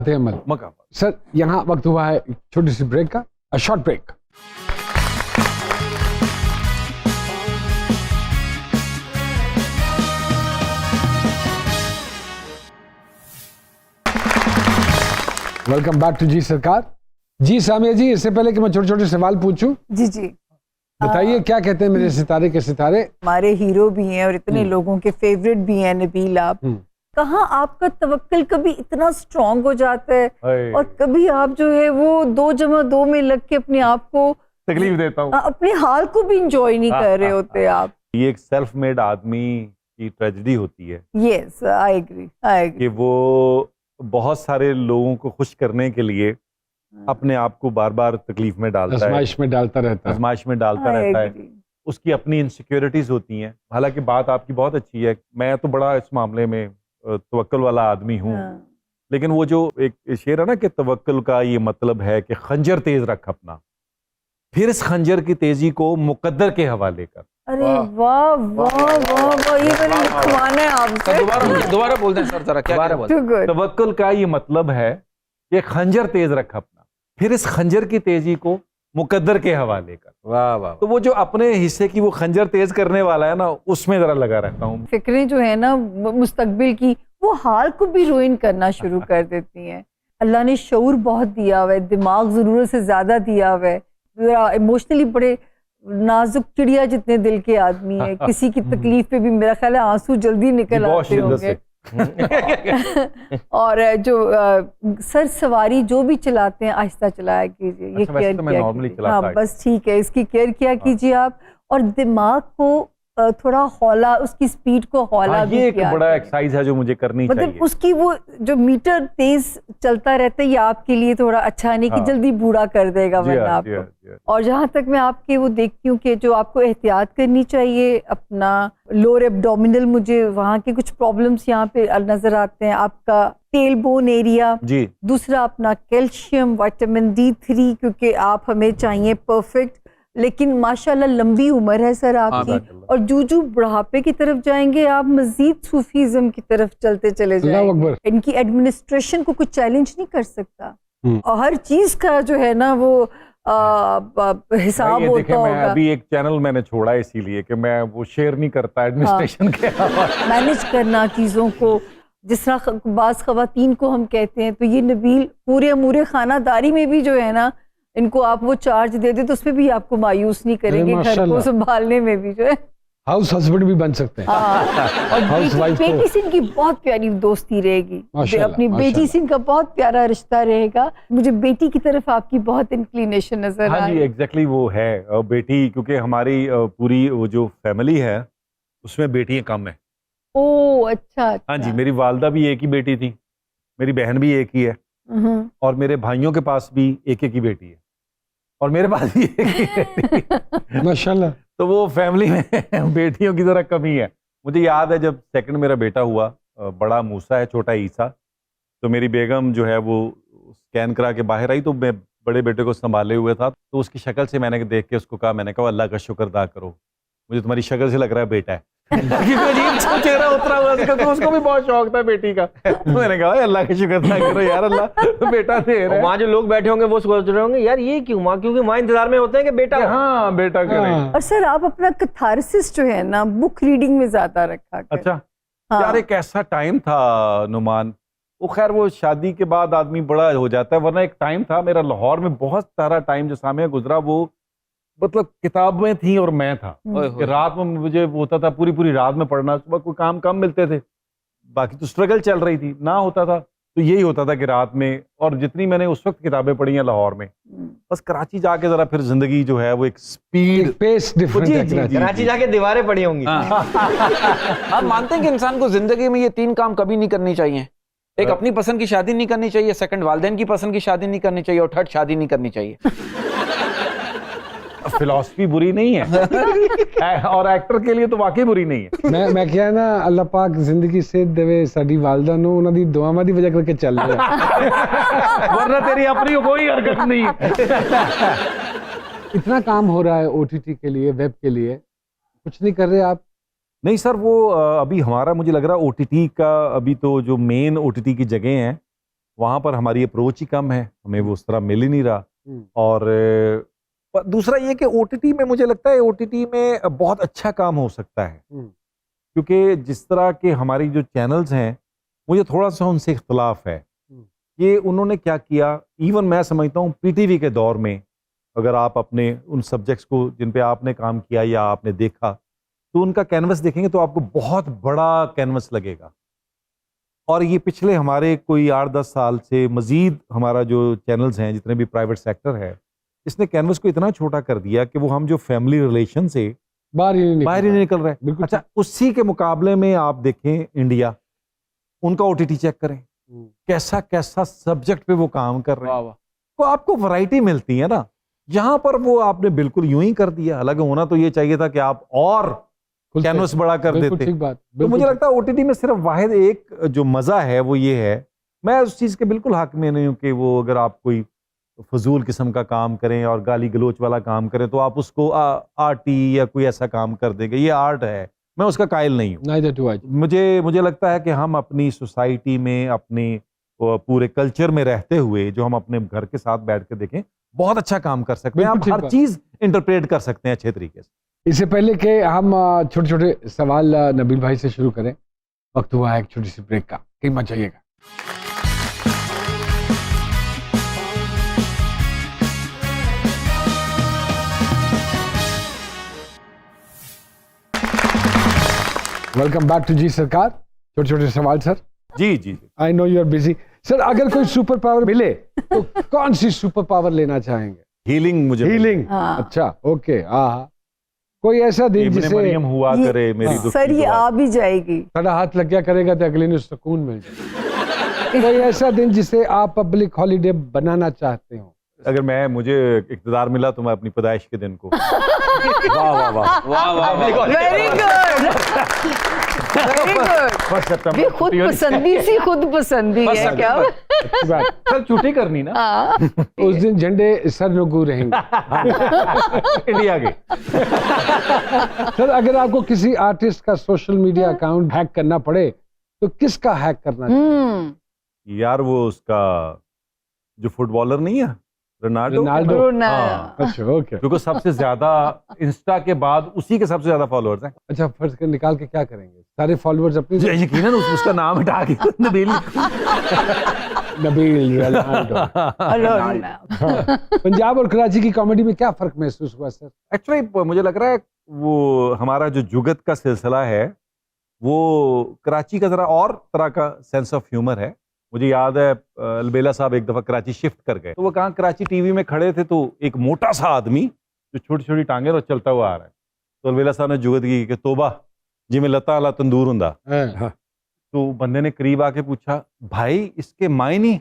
अमल मकाम। सर यहाँ वक्त हुआ है एक छोटी सी ब्रेक का, short break. Welcome back to Ji Sarkar. जी सामिया जी, इससे पहले कि मैं छोटे छोटे सवाल पूछूं, जी जी बताइए क्या कहते हैं मेरे सितारे के सितारे? हमारे हीरो भी हैं और इतने लोगों के फेवरेट भी हैं। नबील, आप कहाँ आपका तवक्कल कभी इतना स्ट्रांग हो जाता है और कभी आप जो है वो 2+2 में लग के अपने आप को तकलीफ देता हूँ, अपने हाल को भी इंजॉय नहीं कर रहे होते आप। ये एक सेल्फ मेड आदमी की ट्रेजेडी होती है। यस, आई एग्री कि वो बहुत सारे लोगों को खुश करने के लिए अपने आप को बार बार तकलीफ में डालता है, आजमाइश में डालता रहता है। आजमाइश में डालता रहता है। उसकी अपनी इनसिक्योरिटीज होती हैं। हालांकि बात आपकी बहुत अच्छी है, मैं तो बड़ा इस मामले में तवक्कुल वाला आदमी हूँ। लेकिन वो जो एक शेर है ना कि तवक्कुल का ये मतलब है कि खंजर तेज रख अपना, फिर इस खंजर की तेजी को मुकद्दर के हवाले कर। अरे वाह वाह वाह वाह, ये मैंने लिखवाना है आपसे। दोबारा बोल दें सर जरा, क्या बोल? तवक्कुल का ये मतलब है कि खंजर तेज रख अपना, फिर इस खंजर की तेजी को मुकद्दर के हवाले कर। वाह वाह। तो वो जो अपने हिस्से की वो खंजर तेज करने वाला है ना, उसमें जरा लगा रहता हूँ। फिक्रें जो है ना मुस्तकबिल की, वो हाल को भी रुइन करना शुरू कर देती हैं। अल्लाह ने शऊर बहुत दिया हुआ है, दिमाग ज़रूरत से ज़्यादा दिया हुआ है। इमोशनली बड़े नाजुक चिड़िया जितने दिल के आदमी है। किसी की तकलीफ पे भी मेरा ख्याल है आंसू जल्दी निकल आते होंगे। और जो सर सवारी जो भी चलाते हैं आहिस्ता चलाया कीजिए, ये केयर किया कीजिए। हाँ बस ठीक है, इसकी केयर किया कीजिए आप। और दिमाग को थोड़ा हौला, उसकी स्पीड को हौला भी ये एक किया बड़ा एक्सरसाइज है जो मुझे करनी चाहिए। मतलब उसकी वो जो मीटर तेज चलता रहता है, ये आपके लिए थोड़ा अच्छा नहीं कि जल्दी बूढ़ा कर देगा वरना आपको। और जहाँ तक मैं आपके वो देखती हूँ कि जो आपको एहतियात करनी चाहिए, अपना लोअर एब्डोमिनल, मुझे वहाँ के कुछ प्रॉब्लम्स यहाँ पे नजर आते हैं। आपका टेल बोन एरिया जी। दूसरा अपना कैल्शियम, विटामिन D3, क्योंकि आप हमें चाहिए परफेक्ट। लेकिन माशाल्लाह लंबी उम्र है सर आपकी, और जूजू बुढ़ापे की तरफ जाएंगे आप, मजीद सूफीज्म की तरफ चलते चले जाएंगे। इनकी एडमिनिस्ट्रेशन को कुछ चैलेंज नहीं कर सकता, और हर चीज का जो है ना वो हिसाब होता होगा। अभी एक चैनल मैंने छोड़ा इसीलिए कि मैं वो शेयर नहीं करता एडमिनिस्ट्रेशन के मैनेज करना चीजों को, जिस तरह बास खवातीन को हम कहते हैं। तो ये नबील पूरे अमूरे खानादारी में भी जो है ना, इनको आप वो चार्ज दे दे तो उसमें भी आपको मायूस नहीं करेंगे, घर को संभालने में भी जो है हाउस हस्बैंड भी बन सकते हैं। और बेटी से इनकी बहुत प्यारी दोस्ती रहेगी, अपनी बेटी से इनका बहुत प्यारा रिश्ता रहेगा। मुझे बेटी की तरफ आपकी बहुत इंक्लिनेशन नजर आ रही है। एग्जैक्टली वो है बेटी, क्योंकि हमारी पूरी वो जो फैमिली है उसमें बेटियां कम है। ओह अच्छा। हाँ जी, मेरी वालदा भी एक ही बेटी थी, मेरी बहन भी एक ही है, और मेरे भाइयों के पास भी एक एक ही बेटी है, और मेरे पास भी एक ही बेटी। माशाल्लाह। तो वो फैमिली में बेटियों की जरा कमी है। मुझे याद है जब सेकंड मेरा बेटा हुआ, बड़ा मूसा है, छोटा ईसा, तो मेरी बेगम जो है वो स्कैन करा के बाहर आई, तो मैं बड़े बेटे को संभाले हुए था। तो उसकी शक्ल से मैंने देख के उसको कहा, मैंने कहा अल्लाह का शुक्र अदा करो, मुझे तुम्हारी शक्ल से लग रहा है बेटा है। चेहरा उतरा हुआ, तो उसको भी बहुत शौक था बेटी का। मैंने कहा अल्लाह का शुक्र अदा करो यार, अल्लाह बेटा दे रहा है। वहाँ जो लोग बैठे होंगे वो सोच रहे होंगे यार ये क्यों माँ, क्योंकि माँ इंतजार में होते हैं कि बेटा, हाँ बेटा करें। और सर आप अपना कैथारसिस जो है ना बुक रीडिंग में ज्यादा रखा कर। अच्छा यार, एक ऐसा टाइम था नुमान, वो खैर वो शादी के बाद आदमी बड़ा हो जाता है, वरना एक टाइम था मेरा लाहौर में बहुत सारा टाइम जो सामने गुजरा, वो मतलब किताबें थी और मैं था कि रात में मुझे होता था पूरी रात में पढ़ना, सुबह कोई काम कम मिलते थे, बाकी तो स्ट्रगल चल रही थी ना होता था, तो यही होता था कि रात में। और जितनी मैंने उस वक्त किताबें पढ़ी हैं लाहौर में, बस कराची जाके जरा फिर जिंदगी जो है वो एक स्पीड पेस डिफरेंट है। कराची जाके दीवारें पड़ी होंगी। आप मानते हैं कि इंसान को जिंदगी में ये 3 काम कभी नहीं करनी चाहिए? एक, अपनी पसंद की शादी नहीं करनी चाहिए, सेकंड वालिदैन की पसंद की शादी नहीं करनी चाहिए, और थर्ड शादी नहीं करनी चाहिए। फिलॉसफी बुरी नहीं है और एक्टर के लिए तो वाकई बुरी नहीं है। मैं क्या है ना, अल्लाह पाक जिंदगी सेहत देवे साडी वालदा नु, उन्हां दी दुआवां दी वजह करके चल रहा है, वरना तेरी अपनी कोई हरकत नहीं। इतना काम हो रहा है OTT के लिए, वेब के लिए, कुछ नहीं कर रहे आप? नहीं सर, वो अभी हमारा मुझे लग रहा है OTT का, अभी तो जो मेन OTT की जगह हैं वहाँ पर हमारी अप्रोच ही कम है, हमें वो उस तरह मिल ही नहीं रहा। और दूसरा ये कि ओटीटी में मुझे लगता है ओटीटी में बहुत अच्छा काम हो सकता है, क्योंकि जिस तरह के हमारी जो चैनल्स हैं मुझे थोड़ा सा उनसे इख्तलाफ है। ये उन्होंने क्या किया, इवन मैं समझता हूँ पीटीवी के दौर में अगर आप अपने उन सब्जेक्ट्स को जिन पे आपने काम किया या आपने देखा तो उनका कैनवस देखेंगे तो आपको बहुत बड़ा कैनवस लगेगा। और ये पिछले हमारे कोई 8-10 साल से मजीद हमारा जो चैनल्स हैं, जितने भी प्राइवेट सेक्टर है, इसने कैनवस को इतना छोटा कर दिया कि वो हम जो फैमिली रिलेशन से बाहर ही नहीं निकल रहे हैं। अच्छा, उसी के मुकाबले में आप देखें इंडिया, उनका ओटीटी चेक करें, कैसा कैसा सब्जेक्ट पे वो काम कर रहे हैं, तो आपको वैरायटी मिलती है ना। यहाँ पर वो आपने बिल्कुल यूं ही कर दिया, हालांकि होना तो ये चाहिए था कि आप और कैनवस बड़ा कर देते। ठीक बात। तो मुझे लगता है ओटीटी में सिर्फ वाहिद एक जो मजा है वो ये है, मैं उस चीज के बिल्कुल हक में नहीं हूं कि वो अगर आप कोई फजूल किस्म का काम करें और गाली गलोच वाला काम करें तो आप उसको आर्टी या कोई ऐसा काम कर देंगे। ये आर्ट है, मैं उसका कायल नहीं हूँ। मुझे लगता है कि हम अपनी सोसाइटी में, अपने पूरे कल्चर में रहते हुए जो हम अपने घर के साथ बैठ के देखें, बहुत अच्छा काम कर सकते हैं। आप हर चीज इंटरप्रेट कर सकते हैं अच्छे तरीके से। इससे पहले कि हम छोटे छोटे सवाल नबील भाई से शुरू करें, वक्त हुआ है एक छोटी सी ब्रेक का, कहीं मत जाइएगा। वेलकम बैक टू जी सरकार। छोटे छोटे सवाल सर। जी जी, I know you are busy sir. अगर कोई सुपर पावर मिले तो कौन सी सुपर पावर लेना चाहेंगे? हीलिंग। मुझे हीलिंग। अच्छा, ओके। हाँ, कोई ऐसा दिन जिसे मरियम हुआ करे मेरी दुख सर, ये आ भी जाएगी, सारा हाथ लग गया करेगा तो अगले ने सुकून मिल जाए। कोई ऐसा दिन जिसे आप पब्लिक हॉलीडे बनाना चाहते हो? अगर मुझे इख्तियार मिला तो मैं अपनी पैदाइश के दिन को वाह वाह वाह वाह वाह, वेरी गुड, वेरी गुड। ये खुद पसंदी सी खुद पसंदी है क्या? सर छुट्टी करनी ना, उस दिन झंडे सर नुगू रहेंगे इंडिया के। सर, अगर आपको किसी आर्टिस्ट का सोशल मीडिया अकाउंट हैक करना पड़े तो किसका हैक करना चाहिए? यार वो उसका जो फुटबॉलर नहीं है, रोनाल्डो। अच्छा, ओके। क्योंकि सबसे ज्यादा इंस्टा के बाद उसी के सबसे ज्यादा फॉलोअर्स हैं। अच्छा, फर्ज कर निकाल के क्या करेंगे? सारे फॉलोअर्स अपने यकीनन उसका नाम हटा के नबील रोनाल्डो। पंजाब और कराची की कॉमेडी में क्या फर्क महसूस हुआ सर? एक्चुअली मुझे लग रहा है वो हमारा जो जुगत का सिलसिला है वो कराची का जरा और तरह का सेंस ऑफ ह्यूमर है। मुझे याद है अलबेला साहब एक दफा कराची शिफ्ट कर गए, तो वो कहाँ कराची टीवी में खड़े थे, तो एक मोटा सा आदमी जो छोटी छोटी टांगे और चलता हुआ आ रहा है, तो अलबेला साहब ने जुगत की कि तोबा जी में लता वाला तंदूर हुंदा। तो बंदे ने करीब आके पूछा, भाई इसके मायने?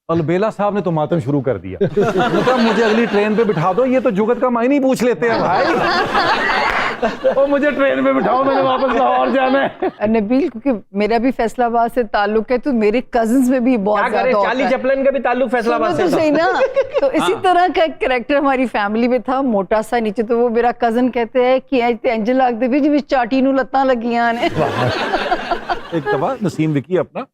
अलबेला साहब ने तो मातम शुरू कर दिया। मतलब मुझे अगली ट्रेन पे बिठा दो, ये तो जुगत का मायने ही पूछ लेते हैं भाई। और मुझे ट्रेन में बिठाओ, मैंने वापस लाहौर जाना है। नबील, क्योंकि मेरा भी फैसलाबाद से ताल्लुक है, तो मेरे कजिन्स में भी बहुत ज्यादा होता है। चार्ली चैपलिन का भी ताल्लुक फैसलाबाद से तो सही ना। तो इसी तरह का एक कैरेक्टर हमारी फैमिली में था, मोटा सा नीचे, तो वो मेरा कजन कहते हैं कि इंज लगते भी जिवें चाटी नूं लत्तां लगियां ने। एक दफा नसीम विकी अपना,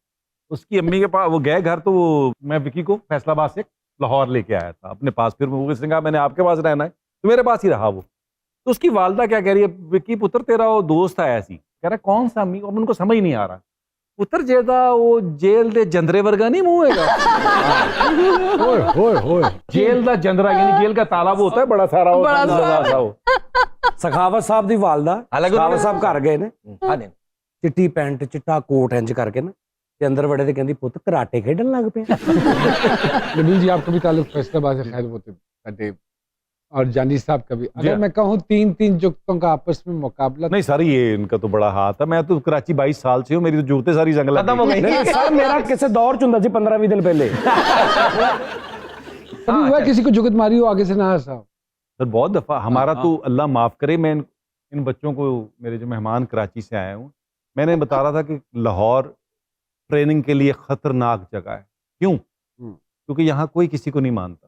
उसकी अम्मी के पास वो गए घर, तो वो मैं विकी को फैसलाबाद से लाहौर लेके आया था अपने पास। फिर वो किसने कहा मैंने आपके पास रहना है, तो मेरे पास ही रहा वो। तो उसकी वालदा क्या कह रही है, विकी पुत्र तेरा वो दोस्त आया सी, कह रहा कौन सा अम्मी? अब उनको समझ नहीं आ रहा। पुत्र जेदा वो जेल दे जंदरे वर्गा नहीं मुंह हैगा। जेल दा जंदरा यानी जेल का ताला वो होता है बड़ा सारा, सखावत साहब दी वालदा, सखावत साहब घर गए ने, चिट्टी पैंट चिट्टा कोट इंज करके ना, ते अंदर बड़े ते कहंदी पुत कराटे खेडन लग पे। नबील जी, आपका भी ताल्लुक फैसलाबाद से खैर होते और जानी साहब का भी। अगर मैं कहूँ 3 जुगतों का आपस में मुकाबला, नहीं सर ये इनका तो बड़ा हाथ है। मैं तो कराची 22 साल से हूँ, मेरी तो जूते सारी जंग लग गई। नहीं सर, मेरा किसी दौर चुंदा जी 15-20 दिन पहले। कभी हुआ किसी को जुगत मारी हो आगे से ना हंसा? सर बहुत दफा हमारा तो अल्लाह माफ करे, मैं इन बच्चों को, मेरे जो मेहमान कराची से आए हूँ, मैंने बता रहा था कि लाहौर ट्रेनिंग के लिए खतरनाक जगह है। क्यों? क्योंकि यहाँ कोई किसी को नहीं मानता।